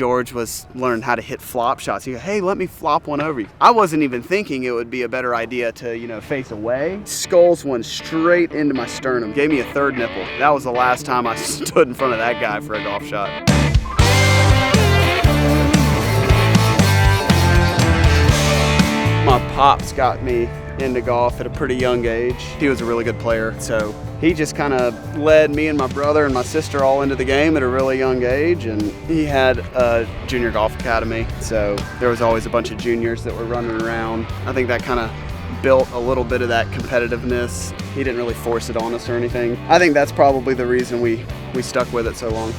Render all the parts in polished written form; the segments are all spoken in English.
George was learning how to hit flop shots. He go, hey, let me flop one over you. I wasn't even thinking it would be a better idea to, you know, face away. Sculls one straight into my sternum. Gave me a third nipple. That was the last time I stood in front of that guy for a golf shot. My pops got me into golf at a pretty young age. He was a really good player, so he just kind of led me and my brother and my sister all into the game at a really young age, and he had a junior golf academy, so there was always a bunch of juniors that were running around. I think that kind of built a little bit of that competitiveness. He didn't really force it on us or anything. I think that's probably the reason we stuck with it so long.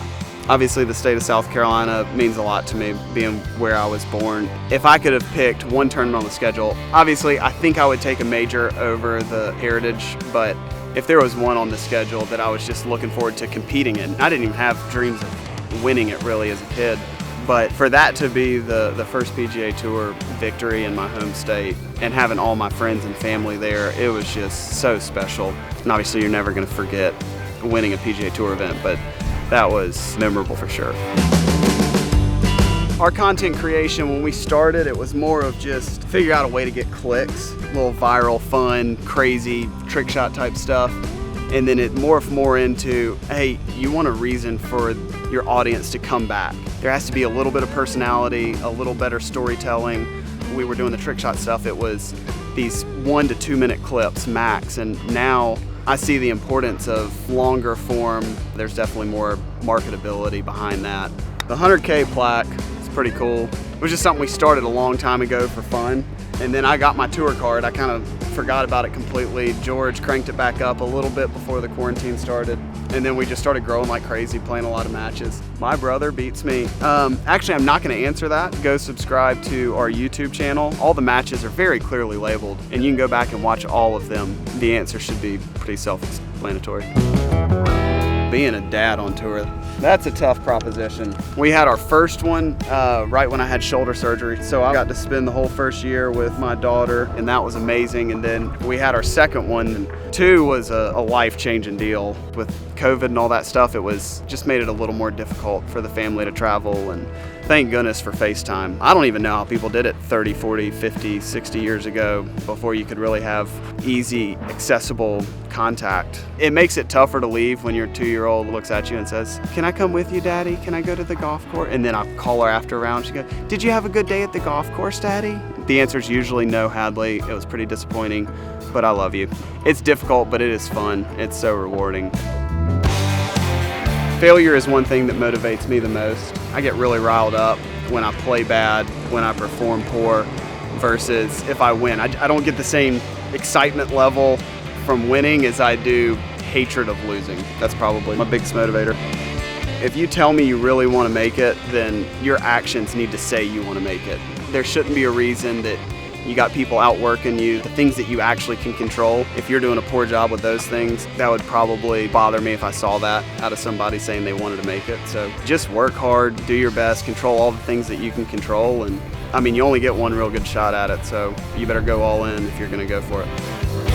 Obviously, the state of South Carolina means a lot to me, being where I was born. If I could have picked one tournament on the schedule, obviously I think I would take a major over the Heritage, but if there was one on the schedule that I was just looking forward to competing in, I didn't even have dreams of winning it really as a kid, but for that to be the first PGA Tour victory in my home state and having all my friends and family there, it was just so special. And obviously you're never going to forget winning a PGA Tour event, but that was memorable for sure. Our content creation, when we started, it was more of just figure out a way to get clicks, a little viral, fun, crazy, trick shot type stuff. And then it morphed more into, hey, you want a reason for your audience to come back. There has to be a little bit of personality, a little better storytelling. When we were doing the trick shot stuff, it was these 1 to 2 minute clips max, and now I see the importance of longer form. There's definitely more marketability behind that. The 100K plaque is pretty cool. It was just something we started a long time ago for fun. And then I got my tour card. I kind of forgot about it completely. George cranked it back up a little bit before the quarantine started. And then we just started growing like crazy, playing a lot of matches. My brother beats me. Actually, I'm not gonna answer that. Go subscribe to our YouTube channel. All the matches are very clearly labeled, and you can go back and watch all of them. The answer should be pretty self-explanatory. Being a dad on tour, that's a tough proposition. We had our first one right when I had shoulder surgery, so I got to spend the whole first year with my daughter, and that was amazing. And then we had our second one, and 2 was a life-changing deal. With COVID and all that stuff, it was just made it a little more difficult for the family to travel, and thank goodness for FaceTime. I don't even know how people did it 30, 40, 50, 60 years ago before you could really have easy, accessible contact. It makes it tougher to leave when your 2-year-old looks at you and says, can I come with you, Daddy? Can I go to the golf course? And then I'll call her after a round. She goes, did you have a good day at the golf course, Daddy? The answer is usually no, Hadley. It was pretty disappointing, but I love you. It's difficult, but it is fun. It's so rewarding. Failure is one thing that motivates me the most. I get really riled up when I play bad, when I perform poor, versus if I win. I don't get the same excitement level from winning as I do hatred of losing. That's probably my biggest motivator. If you tell me you really want to make it, then your actions need to say you want to make it. There shouldn't be a reason that you got people outworking you, the things that you actually can control. If you're doing a poor job with those things, that would probably bother me if I saw that out of somebody saying they wanted to make it. So just work hard, do your best, control all the things that you can control. And I mean, you only get one real good shot at it, so you better go all in if you're gonna go for it.